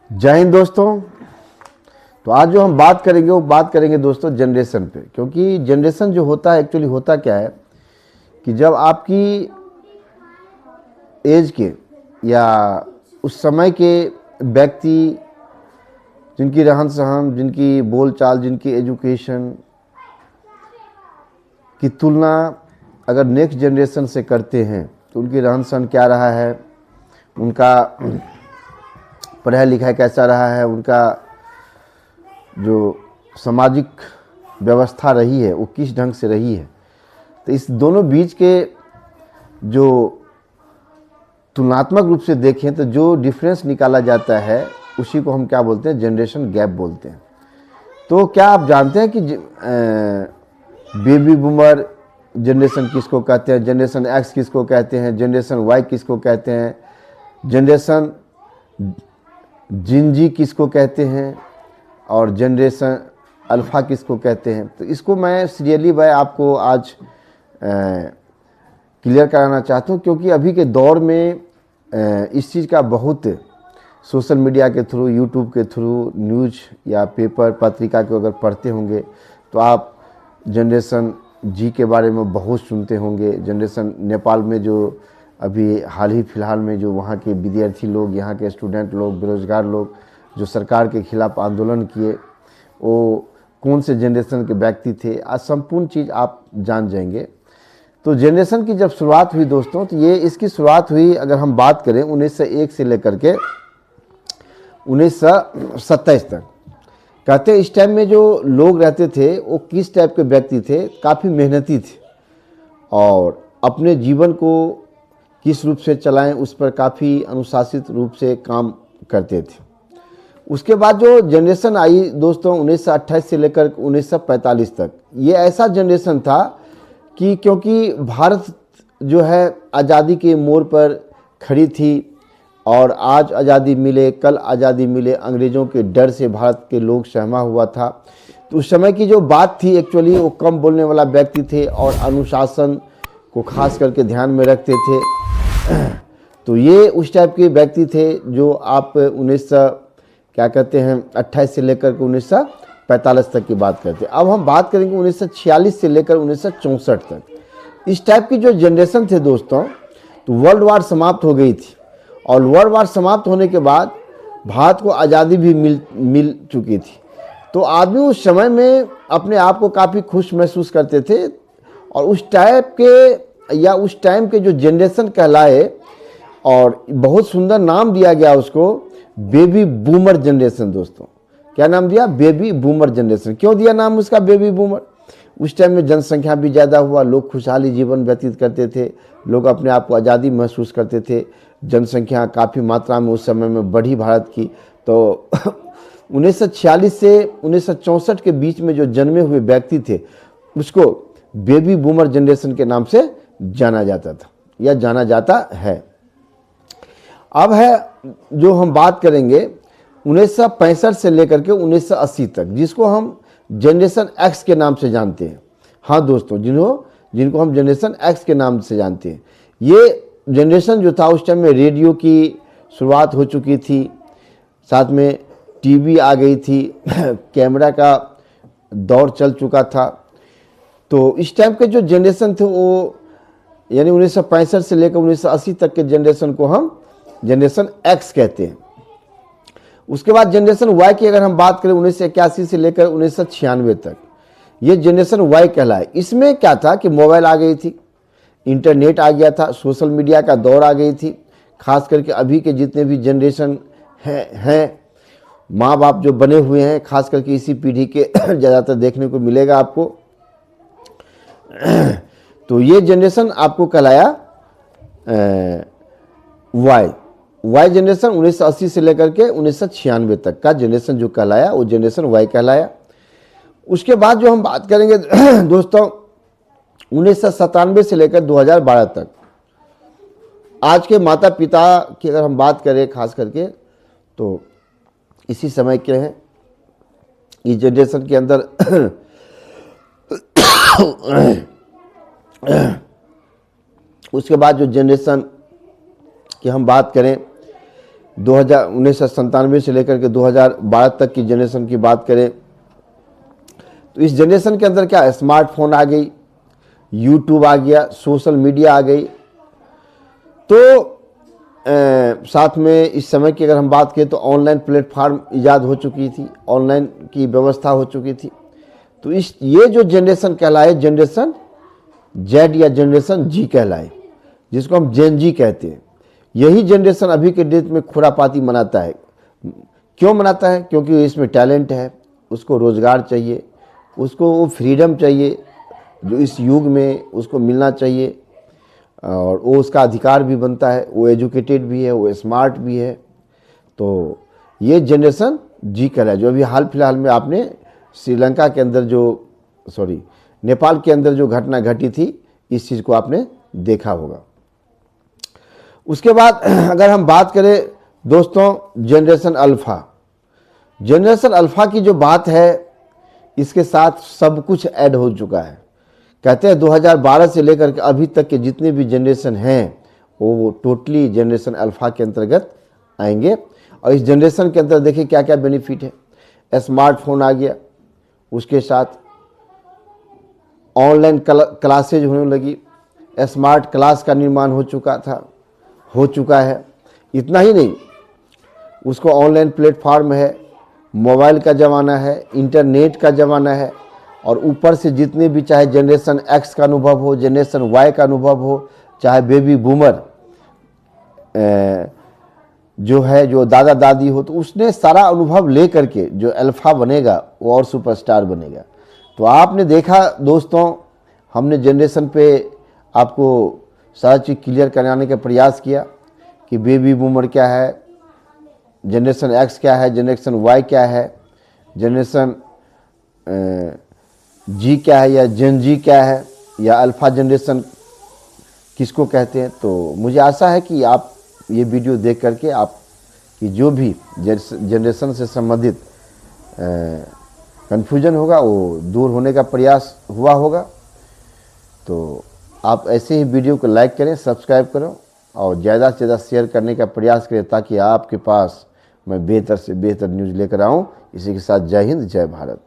जय हिंद दोस्तों। तो आज जो हम बात करेंगे वो बात करेंगे दोस्तों जनरेशन पे, क्योंकि जनरेशन जो होता है एक्चुअली होता क्या है कि जब आपकी एज के या उस समय के व्यक्ति जिनकी रहन सहन, जिनकी बोलचाल, जिनकी एजुकेशन की तुलना अगर नेक्स्ट जनरेशन से करते हैं तो उनकी रहन सहन क्या रहा है, उनका पढ़ाई लिखाई कैसा रहा है, उनका जो सामाजिक व्यवस्था रही है वो किस ढंग से रही है, तो इस दोनों बीच के जो तुलनात्मक रूप से देखें तो जो डिफरेंस निकाला जाता है उसी को हम क्या बोलते हैं, जनरेशन गैप बोलते हैं। तो क्या आप जानते हैं कि बेबी बूमर जनरेशन किसको कहते हैं, जनरेशन एक्स किसको कहते हैं, जनरेशन वाई किसको कहते हैं, जनरेशन जिनजी किसको कहते हैं और जनरेशन अल्फ़ा किसको कहते हैं। तो इसको मैं सीरियली बाय आपको आज क्लियर कराना चाहता हूँ, क्योंकि अभी के दौर में इस चीज़ का बहुत सोशल मीडिया के थ्रू, यूट्यूब के थ्रू, न्यूज़ या पेपर पत्रिका को अगर पढ़ते होंगे तो आप जनरेशन जी के बारे में बहुत सुनते होंगे। जनरेशन नेपाल में जो अभी हाल ही फिलहाल में जो वहाँ के विद्यार्थी लोग, यहाँ के स्टूडेंट लोग, बेरोजगार लोग जो सरकार के खिलाफ आंदोलन किए, वो कौन से जनरेशन के व्यक्ति थे, आज संपूर्ण चीज़ आप जान जाएंगे। तो जनरेशन की जब शुरुआत हुई दोस्तों, तो ये इसकी शुरुआत हुई, अगर हम बात करें 1901 से लेकर के 1927 तक। कहते इस टाइम में जो लोग रहते थे वो किस टाइप के व्यक्ति थे, काफ़ी मेहनती थे और अपने जीवन को किस रूप से चलाएं उस पर काफ़ी अनुशासित रूप से काम करते थे। उसके बाद जो जनरेशन आई दोस्तों 1928 से लेकर 1945 तक, ये ऐसा जनरेशन था कि क्योंकि भारत जो है आज़ादी के मोड़ पर खड़ी थी और आज आज़ादी मिले कल आज़ादी मिले, अंग्रेज़ों के डर से भारत के लोग सहमा हुआ था। तो उस समय की जो बात थी एक्चुअली वो कम बोलने वाला व्यक्ति थे और अनुशासन को खास करके ध्यान में रखते थे। तो ये उस टाइप के व्यक्ति थे जो आप 1928 से लेकर के 1945 तक की बात करते हैं। अब हम बात करेंगे 1946 से लेकर 1964 तक। इस टाइप की जो जनरेशन थे दोस्तों, तो वर्ल्ड वार समाप्त हो गई थी और वर्ल्ड वार समाप्त होने के बाद भारत को आज़ादी भी मिल चुकी थी। तो आदमी उस समय में अपने आप को काफ़ी खुश महसूस करते थे और उस टाइप के या उस टाइम के जो जनरेशन कहलाए, और बहुत सुंदर नाम दिया गया उसको, बेबी बूमर जनरेशन। दोस्तों क्या नाम दिया? Baby boomer generation. क्यों दिया नाम उसका बेबी बूमर? उस टाइम में जनसंख्या भी ज़्यादा हुआ, लोग खुशहाली जीवन व्यतीत करते थे, लोग अपने आप को आज़ादी महसूस करते थे, जनसंख्या काफ़ी मात्रा में उस समय में बढ़ी भारत की। तो 1946 से 1964 के बीच में जो जन्मे हुए व्यक्ति थे उसको बेबी बूमर जनरेशन के नाम से जाना जाता था या जाना जाता है। अब है जो हम बात करेंगे 1965 से लेकर के 1980 तक, जिसको हम जनरेशन एक्स के नाम से जानते हैं। हाँ दोस्तों, जिनको हम जनरेशन एक्स के नाम से जानते हैं। ये जनरेशन जो था उस टाइम में रेडियो की शुरुआत हो चुकी थी, साथ में टीवी आ गई थी, कैमरा का दौर चल चुका था। तो इस टाइम के जो जनरेशन थे वो यानी 1965 से लेकर 1980 तक के जनरेशन को हम जनरेशन एक्स कहते हैं। उसके बाद जनरेशन वाई की अगर हम बात करें 1981 से लेकर 1996 तक, ये जनरेशन वाई कहलाए। इसमें क्या था कि मोबाइल आ गई थी, इंटरनेट आ गया था, सोशल मीडिया का दौर आ गई थी। खास करके अभी के जितने भी जनरेशन हैं माँ बाप जो बने हुए हैं, खास करके इसी पीढ़ी के ज़्यादातर देखने को मिलेगा आपको। तो ये जनरेशन आपको कहलाया वाई जनरेशन। 1980 से लेकर के 1996 तक का जनरेशन जो कहलाया वो जनरेशन वाई कहलाया। उसके बाद जो हम बात करेंगे दोस्तों 1997 से लेकर 2012 तक, आज के माता पिता की अगर हम बात करें खास करके, तो इसी समय के हैं इस जनरेशन के अंदर। उसके बाद जो जनरेशन की हम बात करें 1997 से लेकर के 2012 तक की जनरेशन की बात करें तो इस जनरेशन के अंदर क्या, स्मार्टफोन आ गई, यूट्यूब आ गया, सोशल मीडिया आ गई। तो साथ में इस समय की अगर हम बात करें तो ऑनलाइन प्लेटफार्म ईजाद हो चुकी थी, ऑनलाइन की व्यवस्था हो चुकी थी। तो ये जो जनरेशन कहलाए, जनरेशन जेड या जनरेशन जी कहलाए, जिसको हम जेन जी कहते हैं। यही जनरेशन अभी के डेट में खुरापाती मनाता है। क्यों मनाता है? क्योंकि इसमें टैलेंट है, उसको रोज़गार चाहिए, उसको वो फ्रीडम चाहिए जो इस युग में उसको मिलना चाहिए, और वो उसका अधिकार भी बनता है। वो एजुकेटेड भी है, वो स्मार्ट भी है। तो ये जनरेशन जी कहलाए, जो अभी हाल फिलहाल में आपने श्रीलंका के अंदर नेपाल के अंदर जो घटना घटी थी, इस चीज़ को आपने देखा होगा। उसके बाद अगर हम बात करें दोस्तों जनरेशन अल्फ़ा, जनरेशन अल्फ़ा की जो बात है, इसके साथ सब कुछ ऐड हो चुका है। कहते हैं 2012 से लेकर के अभी तक के जितने भी जनरेशन हैं वो टोटली जनरेशन अल्फ़ा के अंतर्गत आएंगे। और इस जनरेशन के अंदर देखिए क्या क्या बेनिफिट है। स्मार्टफोन आ गया, उसके साथ ऑनलाइन क्लासेज होने लगी, स्मार्ट क्लास का निर्माण हो चुका है। इतना ही नहीं, उसको ऑनलाइन प्लेटफॉर्म है, मोबाइल का ज़माना है, इंटरनेट का ज़माना है, और ऊपर से जितने भी चाहे जनरेशन एक्स का अनुभव हो, जनरेशन वाई का अनुभव हो, चाहे बेबी बूमर जो है, जो दादा दादी हो, तो उसने सारा अनुभव ले करके जो अल्फ़ा बनेगा वो और सुपरस्टार बनेगा। तो आपने देखा दोस्तों, हमने जनरेशन पे आपको सारा चीज़ क्लियर कराने का प्रयास किया कि बेबी बूमर क्या है, जनरेशन एक्स क्या है, जनरेशन वाई क्या है, जनरेशन जी क्या है, या जेन जी क्या है, या अल्फ़ा जनरेशन किसको कहते हैं। तो मुझे आशा है कि आप ये वीडियो देख करके आप कि जो भी जनरेशन से संबंधित कन्फ्यूजन होगा वो दूर होने का प्रयास हुआ होगा। तो आप ऐसे ही वीडियो को लाइक करें, सब्सक्राइब करें और ज़्यादा से ज़्यादा शेयर करने का प्रयास करें, ताकि आपके पास मैं बेहतर से बेहतर न्यूज़ लेकर आऊँ। इसी के साथ जय हिंद, जय भारत।